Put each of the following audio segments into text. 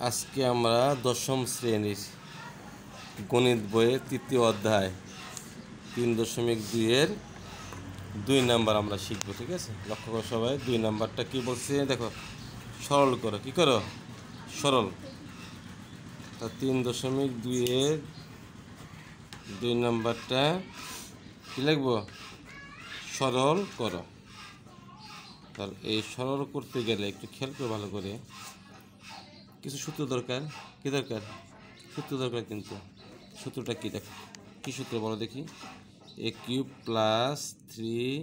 আজকে আমরা দশম শ্রেণীর গণিত বইয়ের তৃতীয় অধ্যায় 3.2 এর 2 নাম্বার আমরা শিখব। ঠিক আছে, লক্ষ্য করো সবাই। 2 নাম্বারটা কি বলছে দেখো, সরল করো। কি করো? সরল। তা 3.2 এর 2 নাম্বারটা কি লিখবো? সরল করো। তাহলে এই সরল করতে গেলে একটু খেয়াল করে ভালো করে, কিছু সূত্র দরকার। কি দরকার? সূত্র দরকার। কিন্তু সূত্রটা কি দেখো, কি সূত্র বলো দেখি? a cube plus 3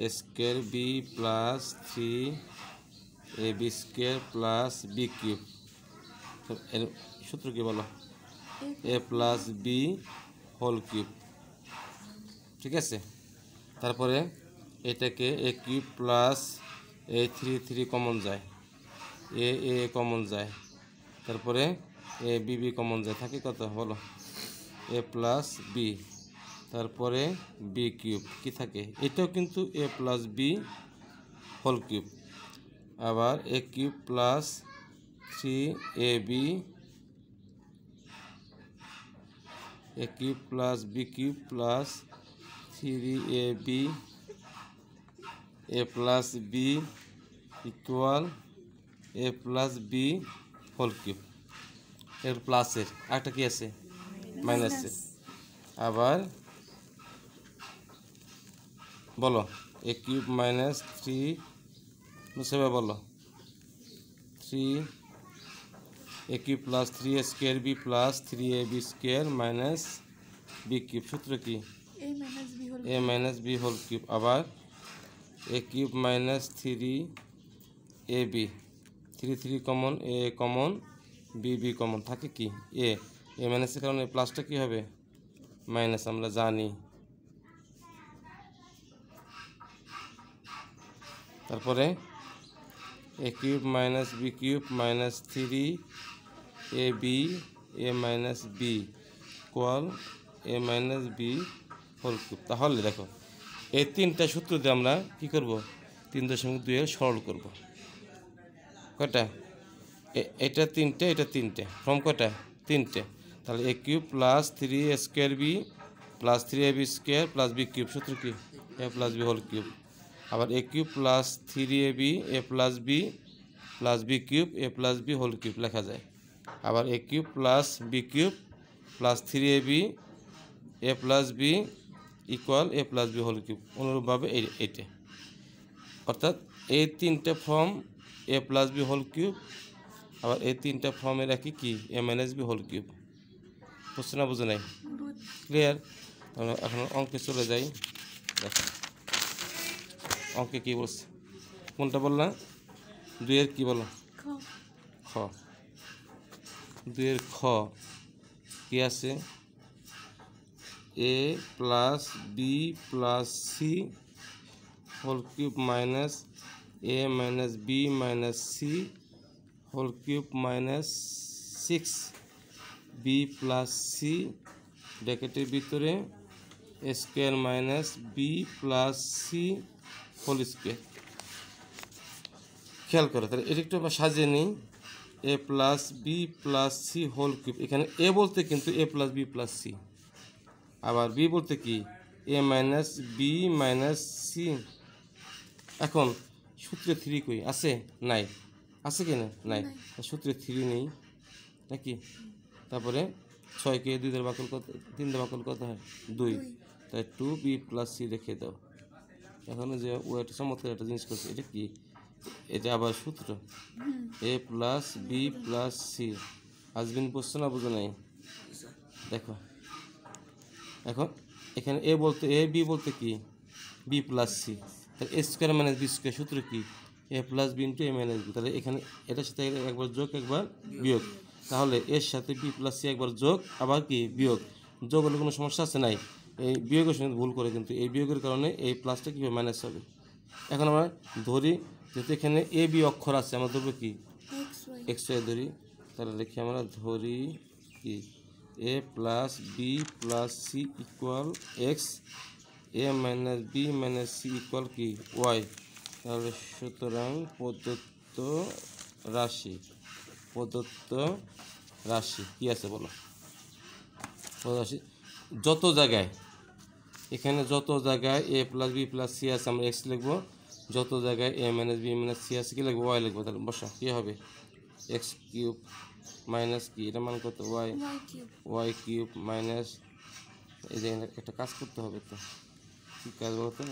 a square B plus 3 ab square plus B cube. এর সূত্র কি বলো? a plus B whole cube. ঠিক আছে, তারপরে এটাকে a cube plus a 3 common যায়, এ কমন যায়, তারপরে এ বি কমন যায়, থাকে কত বলো? এ প্লাস বি, তারপরে বি কিউব কি থাকে? এটাও কিন্তু A plus B whole cube. আবার A cube plus 3ab, A cube plus B cube plus 3ab A plus B equal A plus B whole cube. এর প্লাসের একটা কি আছে? মাইনাসের। আবার বলো এ কিউব মাইনাস 3 বলো 3 A cube plus 3 square B plus 3ab square minus B cube. সূত্র কি? A minus B whole cube. আবার A cube minus 3ab, 3 common, A common, B common, থাকে কি? এ মাইনাসের কারণে প্লাসটা কি হবে? মাইনাস, আমরা জানি। তারপরে A cube minus B cube minus 3ab A minus B equal A minus B whole cube. তাহলে দেখো এই তিনটা সূত্র দিয়ে আমরা কি করব? 3.2 এর সরল করব। কয়টা? এটা তিনটে, এটা তিনটে, ফর্ম কয়টা? তিনটে। তাহলে A cube plus 3 square B plus 3ab square plus B cube. সূত্র কি? A plus B whole cube. আবার A cube plus 3ab A plus B cube A plus B whole cube লেখা যায়। আবার A cube plus B cube plus 3ab A plus B equal A plus B whole cube. অনুরূপভাবে এইটা, অর্থাৎ এই তিনটে form A plus B whole cube. আবার এই তিনটা ফর্মের একই কি? A minus B whole cube. বুঝছে না? বুঝে নাই? ক্লিয়ার? তাহলে এখন অঙ্কে চলে যাই। দেখো অঙ্কে কী বলছে, কোনটা বললাম? 2 এর কি বলো? খ। 2 এর খ কি আছে? A plus B plus C whole cube minus A minus B minus C whole cube minus 6 B plus C ব্র্যাকেটের ভিতরে A square minus B plus C whole square. খেয়াল করো, তাহলে এটা একটু আমরা সাজিয়ে নিই। A plus B plus C whole cube, এখানে এ বলতে কিন্তু A plus B plus C, আবার বি বলতে কি? A minus B minus C. এখন সূত্রে 3 কই আছে? নাই। আছে কি না? নাই। সূত্রে 3 নেই নাকি? তারপরে 6কে 2 দ্বারা ভাগ কত? 3 দ্বারা ভাগ কত হয়? 2। তাই 2b প্লাস সি রেখে দাও। এখন যে ও একটা চমৎকার একটা জিনিস করছে, এটা কি? এটা আবার সূত্র A plus B plus C. Husband বুঝছো না? বুঝো নাই? দেখো এখন এখানে এ বলতে এ, বি বলতে কি? B plus C. তাহলে A square minus B square. সূত্র কি? A plus B into A minus B. তাহলে এখানে এটার সাথে একবার যোগ একবার বিয়োগ। তাহলে এর সাথে বি প্লাস সি একবার যোগ আবার কি বিয়োগ। যোগ হলে কোনো সমস্যা আছে? নাই। এই বিয়োগের সঙ্গে ভুল করে, কিন্তু এই বিয়োগের কারণে এই প্লাসটা কীভাবে মাইনাস হবে। এখন আমরা ধরি যেহেতু এখানে এ বি অক্ষর আছে, আমরা ধরবো কি? এক্স ওয়াই ধরি। তাহলে লিখি আমরা ধরি কি? A plus B plus C equal X, A minus B minus C equal কি? ওয়াই। তাহলে সুতরাং প্রদত্ত রাশি প্রদত্ত রাশি কি আছে বলো? প্রদত্ত রাশি যত জায়গায়, এখানে যত জায়গায় এ প্লাস বি প্লাস সি আছে আমরা এক্স লিখবো, যত জায়গায় এ মাইনাস বি মাইনাস সি আছে কি লিখবো? ওয়াই লিখবো। তাহলে বসা কী হবে? এক্স কিউব মাইনাস কি, এটা মান কত? ওয়াই, ওয়াই কিউব মাইনাস, এই যে একটা কাজ করতে হবে তো, কী কাজ বলতো?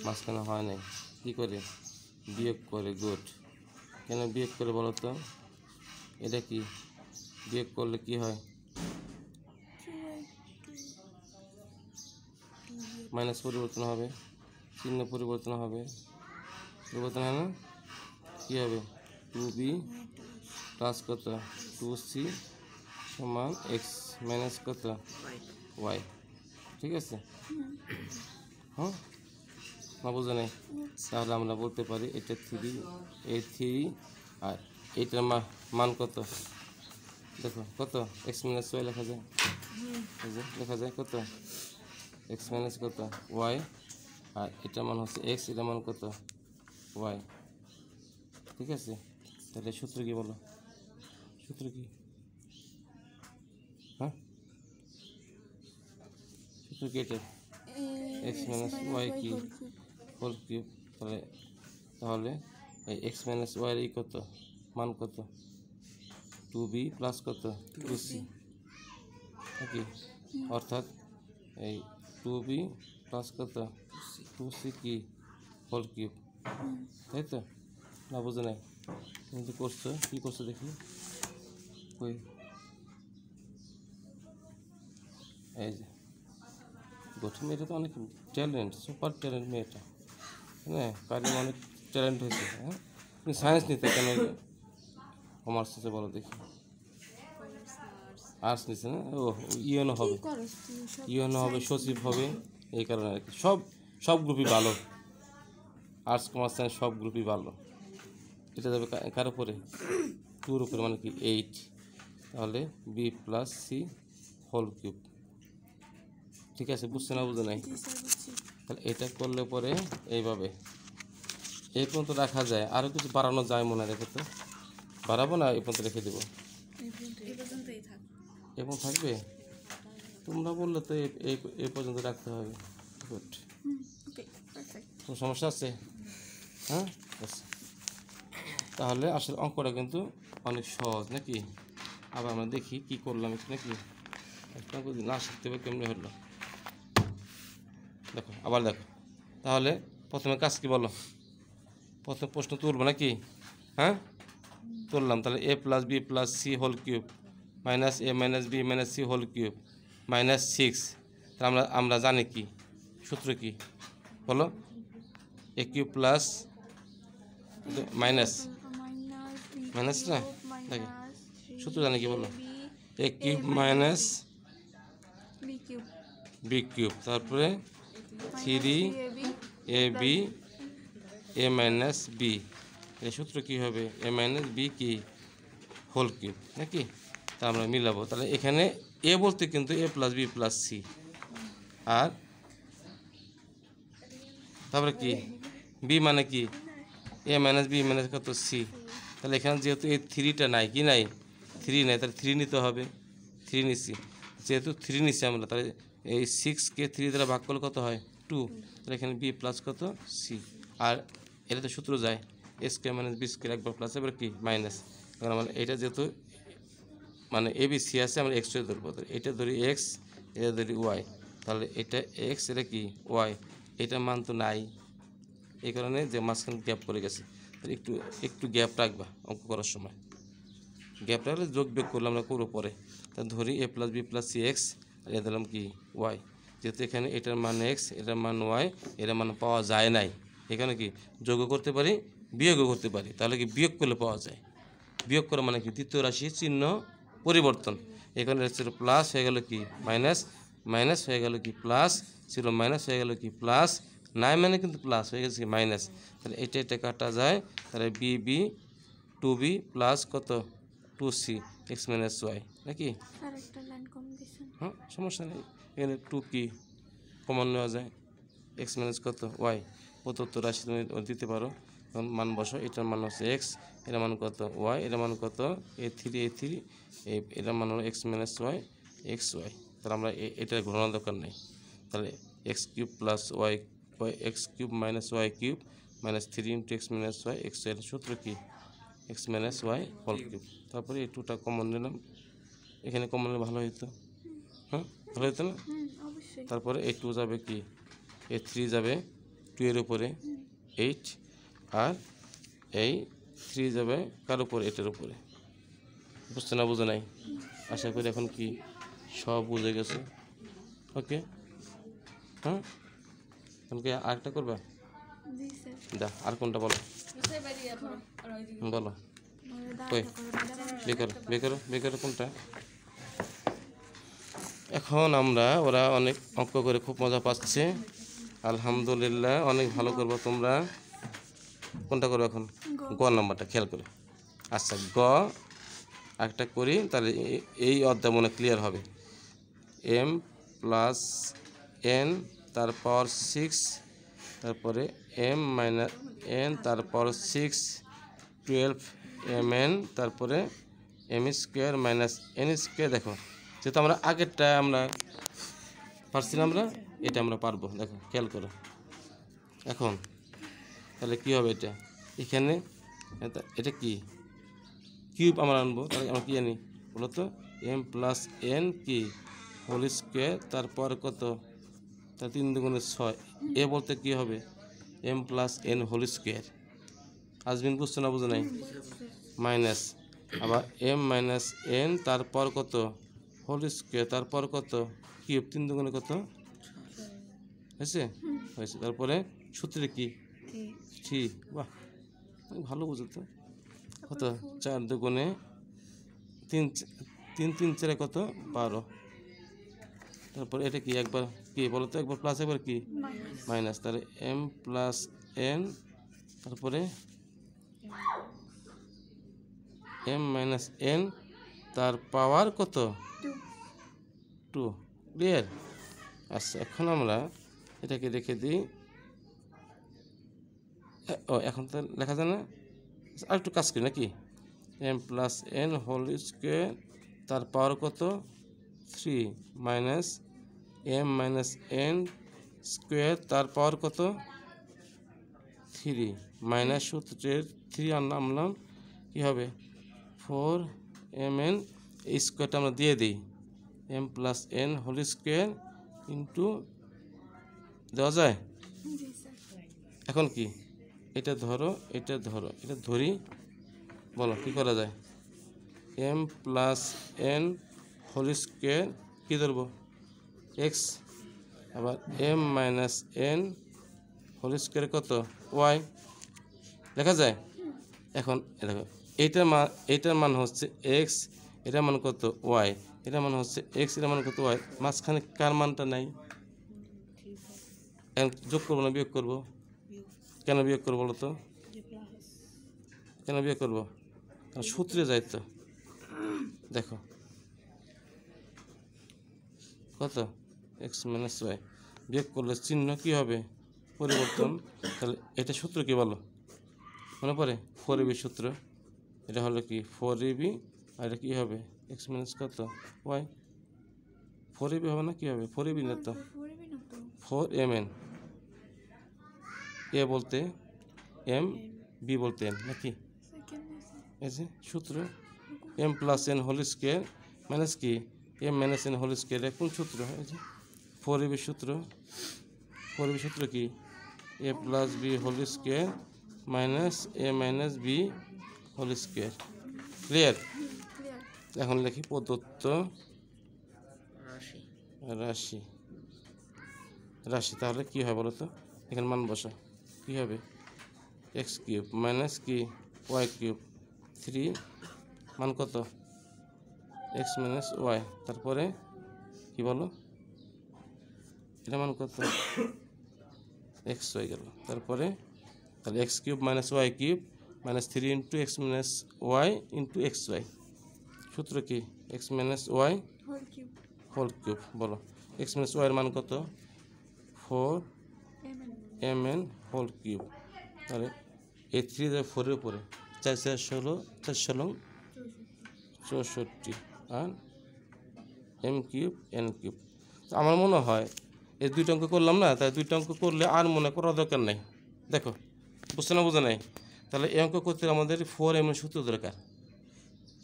মাঝখানে হয় নাই, কী করে? বিয়োগ করে। গুড। কেন বিয়োগ করে বলো তো? এটা কি বিয়োগ করলে কি হয়? মাইনাস পরিবর্তন হবে, চিহ্ন পরিবর্তন হবে, পরিবর্তন হয় না? কী হবে? 2b প্লাস কত? 2c সমান এক্স মাইনাস কত? ওয়াই। ঠিক আছে? হ্যাঁ, না বুঝে নেই? তাহলে আমরা বলতে পারি এটা 3, এই 3 আর এইটার মান কত? দেখো কত? এক্স মাইনাস ওয়াই লেখা যায়, লেখা যায় কত? এক্স মাইনাস কত? ওয়াই। আর এটার মান হচ্ছে এক্স, এটার মান কত? ওয়াই। ঠিক আছে? তাহলে সূত্র কি বলো? সূত্র কি? হ্যাঁ, সূত্র কি এটা? এক্স মাইনাস ওয়াই কি হোল কিউব। তাহলে এই এক্স মাইনাস ওয়াই এই কত মান কত? 2b প্লাস কত? 2c নাকি? অর্থাৎ এই 2b প্লাস কত? 2c কি হোল কিউব। তাই তো? না বুঝে নাই? তুমি তো করছো, কী করছো দেখি? ওই এই যে গঠন, মেয়েটা তো অনেক ট্যালেন্ট, সুপার ট্যালেন্ট মেয়েটা, হ্যাঁ, কারিম অনেক ট্যালেন্ট হয়েছে। হ্যাঁ, তুমি সায়েন্স নিতে কেন কমার্স নিতে বলো দেখি? আর্টস নিচ্ছে না? ও ইউএনও হবে, ইউএনও হবে, সচিব হবে, এই কারণে আর কি। সব গ্রুপই ভালো, আর্টস কমার্স সায়েন্স সব গ্রুপই ভালো। এটা যাবে কার উপরে? 2 উপরে, মানে কি 8। তাহলে B plus C whole cube. ঠিক আছে? বুঝছে না বুঝে নাই? তাহলে এটা করলে পরে এইভাবে এই পর্যন্ত রাখা যায়, আরও কিছু বাড়ানো যায় মনে রেখে, তো বাড়াবো না, এই পর্যন্ত রেখে দেবো। এবং থাকবে, তোমরা বললে তো এই পর্যন্ত রাখতে হবে। গুড। কোনো সমস্যা আছে? হ্যাঁ, তাহলে আসলে অঙ্কটা কিন্তু অনেক সহজ নাকি? আবার আমরা দেখি কি করলাম একটু নাকি? না শিখতে হবে কেমনি হলো, দেখো আবার দেখো। তাহলে প্রথমে কাজ কি বলো? প্রথম প্রশ্ন তুলবো নাকি? হ্যাঁ, তুললাম। তাহলে A plus B plus C whole cube minus A minus B minus C whole cube minus 6। তাহলে আমরা জানি কি সূত্র কি বলো? A cube plus minus minus না, দেখে সূত্র জানি কি বলো? A cube minus B cube, তারপরে 3ab এ মাইনাস বি। এই সূত্র কী হবে? এ মাইনাস বি কি হোল কিউব নাকি? তা আমরা মিলাবো। তাহলে এখানে এ বলতে কিন্তু A plus B plus C, আর তারপরে কি বি মানে কি এ মাইনাস বি মাইনাস কত সি। তাহলে এখানে যেহেতু এই 3টা নাই, কি নাই? 3 নাই, তাহলে 3 নিতে হবে। 3 নিচ্ছি, যেহেতু 3 নিচ্ছি আমরা, তাহলে এই 6কে 3 দ্বারা ভাগ করলে কত হয়? 2। তাহলে এখানে বি প্লাস কত? সি। আর এটাতে সূত্র যায় এ স্কোয়ার মাইনাস বি স্কোয়ার, একবার প্লাস এবার কি মাইনাস। কারণ মানে এটা যেহেতু মানে এ বি সি আছে, আমরা এক্স ধরবো। এটা ধরি এক্স, এটা ধরি ওয়াই। তাহলে এটা এক্স, এটা কি ওয়াই, এটার মান তো নাই, এই কারণে যে মাঝখানে গ্যাপ পড়ে গেছে। তাহলে একটু গ্যাপ রাখবা অঙ্ক করার সময়। গ্যাপ রাখলে যোগ বিয়োগ করলে আমরা করবো পরে। তা ধরি A plus B plus C X, আর এ দিলাম কি ওয়াই। যেহেতু এখানে এটার মান এক্স, এটার মান ওয়াই, এটার মান পাওয়া যায় নাই, এখানে কি যোগও করতে পারি, বিয়োগও করতে পারি। তাহলে কি বিয়োগ করলে পাওয়া যায়। বিয়োগ করা মানে কি দ্বিতীয় রাশি চিহ্ন পরিবর্তন। এখানে ছিল প্লাস, হয়ে গেল কি মাইনাস, মাইনাস হয়ে গেল কি প্লাস, ছিল মাইনাস হয়ে গেল কি প্লাস, নাই মানে কিন্তু প্লাস হয়ে গেছে কি মাইনাস। তাহলে এটা কাটা যায়। তাহলে বি 2b প্লাস কত 2c এক্স মাইনাস ওয়াই নাকি? হ্যাঁ, সমস্যা নেই। এখানে 2 কি কমন নেওয়া যায়, এক্স মাইনাস কত ওয়াই। প্রদত্ত রাশি তুমি দিতে পারো। এখন মান বসো, এটার মান হচ্ছে এক্স, এটার মান কত ওয়াই, এটার মান কত a3 এটার মান হলো X minus Y X Y. তাহলে আমরা এটার ঘোরানোর দরকার নেই। তাহলে X cube plus Y X cube minus Y cube minus 3 into X minus Y X Y. সূত্র কি X minus Y whole cube. তারপরে এই টুটা কমন নিলাম, এখানে কমন নিলে ভালো হইতো, হ্যাঁ ভালো হতো না? তারপরে এই 2 যাবে কি এই 3 যাবে 2 এর উপরে 8, আর এই 3 যাবে কার উপরে 8 এর উপরে। বুঝতে না বুঝে নাই? আশা করি এখন কি সব বুঝে গেছে। ওকে, হ্যাঁ এখন কি আরেকটা করবা? দা আর কোনটা বলো, বলো কই বেকার কোনটা? এখন আমরা ওরা অনেক অঙ্ক করে খুব মজা পাচ্ছে, আলহামদুলিল্লাহ অনেক ভালো করবো তোমরা। কোনটা করবো এখন? গ নাম্বারটা খেয়াল করে। আচ্ছা গ একটা করি, তাহলে এই অধ্যায় মনে ক্লিয়ার হবে। m প্লাস n তার পাওয়ার 6, তারপরে m মাইনাস n তার পাওয়ার 6 12mn, তারপরে m square minus n square. দেখো যেহেতু আমরা আগেরটা আমরা পারছিলাম, আমরা এটা আমরা পারবো। দেখো খেয়াল করো এখন, তাহলে কী হবে এটা? এখানে এটা কি কিউব আমরা আনবো, তাহলে আমরা কী আনি বলো তো? m প্লাস n কি হোল স্কোয়ার, তারপর কত? তা 3 দুগুণে 6। এ বলতে কী হবে? m plus n whole square. Azmin বুঝছো না বুঝো নাই? মাইনাস আবার m মাইনাস n তারপর কত হোল স্কোয়ার, তারপর কত কিউব, 3 দুগুণে কত হয়েছে? হয়েছে। তারপরে সূত্রে কি 3। বাহ ভালো বুঝো তো। কত 4 দুগুণে 3 3 4 কত 12। তারপরে এটা কি একবার কি বলো তো, একবার প্লাস একবার কি মাইনাস। তাহলে m প্লাস n তারপরে m মাইনাস n তার পাওয়ার কত 2। ক্লিয়ার? আচ্ছা এখন আমরা এটাকে রেখে দিই। ও এখন তো লেখা যায় না, আর একটু কাজ করি নাকি? m plus n whole square তার পাওয়ার কত 3 minus m minus n square তার পাওয়ার কত 3 মাইনাস সূত্রের 3 আনলাম, কী হবে 4mn। এই স্কোয়ারটা আমরা দিয়ে দিই m plus n whole square into দেওয়া যায়। এখন কি এটা ধরো এটা ধরো, এটা ধরি, বলো কী করা যায়? m plus n whole square কী ধরবো এক্স, আবার m minus n whole square কত ওয়াই লেখা যায়। এখন দেখো এইটার মান হচ্ছে এক্স, এটার মান কত ওয়াই, এটার মান হচ্ছে এক্স, এটার মান কত ওয়াই। মাঝখানে কার মানটা নাই? এখন যোগ করবো না বিয়োগ করবো? কেন বিয়োগ করবো বলো তো? কেন বিয়োগ করবো? কারণ সূত্রে যাই তো। দেখো কত এক্স মাইনাস ওয়াই, বিয়োগ করলে চিহ্ন কী হবে পরিবর্তন। তাহলে এটা সূত্র কি বলো মনে পড়ে? 4ab সূত্র। এটা হলো কি 4ab, আর এটা কী হবে এক্স মাইনাস কত ওয়াই। 4ab হবে না, কী হবে 4ab না তো 4mn। এ বলতে m, বি বলতে n নাকি? এই যে সূত্র m plus n whole square minus কি m minus n whole square. কোন সূত্র? এই যে 4ab সূত্র। 4ab সূত্র কি a plus B whole square minus a minus B whole square. Clear? এখন লিখি প্রদত্ত রাশি। তাহলে কী হয় বলো তো? এখানে মান বসা, কী হবে এক্স কিউব মাইনাস কি ওয়াই কিউব 3 মান কত এক্স মাইনাস ওয়াই। তারপরে কি বলো এটা মান কত এক্স হয়ে গেল। তারপরে তাহলে X cube minus Y cube minus 3 into X minus Y into X Y. সূত্র কি X minus Y whole cube. বলো এক্স মাইনাস ওয়াইয়ের মান কত 4mn হোল কিউব। তাহলে এই 3 দেবে 4-এর উপরে, 4 4 16, 4 16 64 আর m কিউব n কিউব। তো আমার মনে হয় এই দুইটা অঙ্ক করলাম না, তাই দুইটা অঙ্ক করলে আর মনে করার দরকার নাই। দেখো বুঝতে না বোঝা নাই? তাহলে এই অঙ্ক করতে আমাদের 4m এর সূত্র দরকার,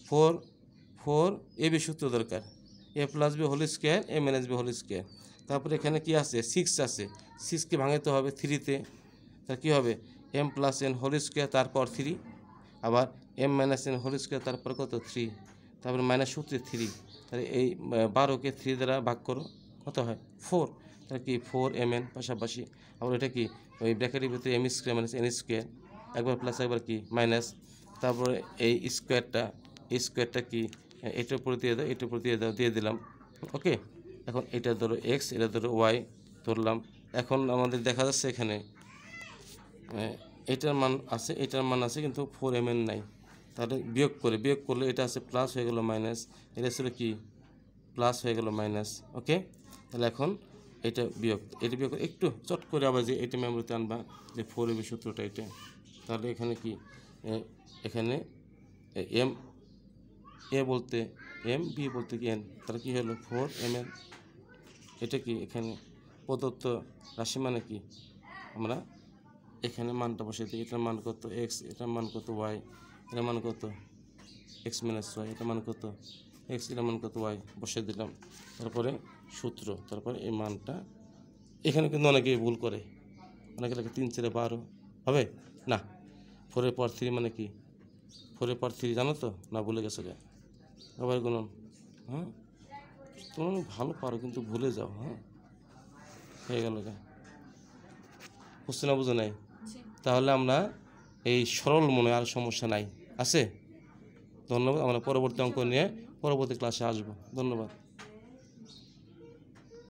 4 ab সূত্র দরকার, a plus B whole square a minus B whole square. তারপরে এখানে কি আছে 6 আছে, 6কে ভাঙাতে হবে 3-তে, তাহলে কী হবে m plus n whole square তারপর 3, আবার m minus n whole square তারপর কত 3, তারপরে মাইনাস সূত্রে 3, তাহলে এই 12কে 3 দ্বারা ভাগ করো কত হয় 4, তাহলে কি 4mn পাশাপাশি, আবার এটা কি ওই ব্র্যাকেটের ভিতরে m square minus n square, একবার প্লাস একবার কি মাইনাস, তারপরে এই স্কোয়ারটা কি এটার উপরে দিয়ে দাও, এটার উপরে দিয়ে দাও, দিয়ে দিলাম। ওকে, এখন এটা ধরো x, এটা ধরো y ধরলাম। এখন আমাদের দেখা যাচ্ছে এখানে এটার মান আছে, এটার মান আছে, কিন্তু 4mn নাই। তাহলে বিয়োগ করলে এটা আছে প্লাস হয়ে গেল মাইনাস, এটা ছিল কি প্লাস হয়ে গেল মাইনাস। ওকে, তাহলে এখন এটা বিয়োগ করে একটু চট করে আবার যে এটা মেমোরিতে আনবা যে 4ab সূত্রটা এটা। তাহলে এখানে কি এখানে m a বলতে m, b বলতে কি n, তাহলে কি হলো 4mn। এটা কি এখানে প্রদত্ত রাশি মানে কি, আমরা এখানে মানটা বসিয়ে দিই। এটার মান কত x, এটার মান কত y, এটার মান কত x মাইনাস y, এটার মান কত x, এটার মান কত y বসিয়ে দিলাম। তারপরে সূত্র, তারপরে এই মানটা এখানে কিন্তু অনেকেই ভুল করে, অনেকে লাগে 3 4 12 হবে না, 4-এর পর 3 মানে কি 4-এর পর 3 জানো তো না, ভুলে গেছো গে আবার গুণন। হ্যাঁ তুমি ভালো পারো কিন্তু ভুলে যাও, হ্যাঁ হয়ে গেল গে, বুঝতে না বুঝো নাই? তাহলে আমরা এই সরল মনে আর সমস্যা নাই আছে। ধন্যবাদ, আমরা পরবর্তী অঙ্ক নিয়ে পরবর্তী ক্লাসে আসবো। ধন্যবাদ।